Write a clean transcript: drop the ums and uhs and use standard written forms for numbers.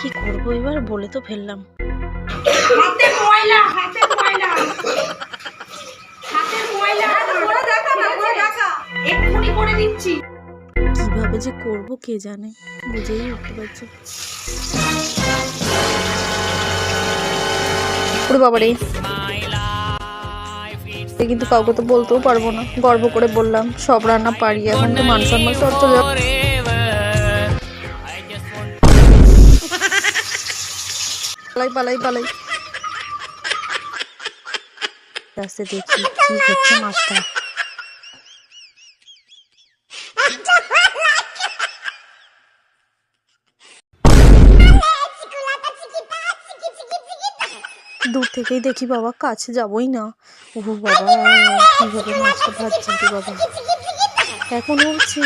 কি করবো এবার, বলে তো ফেললাম। হাতে ময়লা, হাতে ময়লা, হাতে ময়লা, করে দেখা না, করে দেখা, এক্ষুনি করে দিচ্ছি। কিভাবে যে করবো কে জানে, বুঝেই উঠতে পারছি। ওরে বাবারে, কিন্তু কাউকে তো বলতেও পারবো না, গর্ব করে বললাম সব রান্না পারি, এখন তো মান সম্মান সব চলে যাবে। পালাই পালাই পালাই, রাস্তায় দেখি কি হচ্ছে মাছটা। দূর থেকেই দেখি বাবা, কাছে যাবই না। ও বাবা, কিভাবে মাছটা ভাজছে বাবা, এখন উঠছে।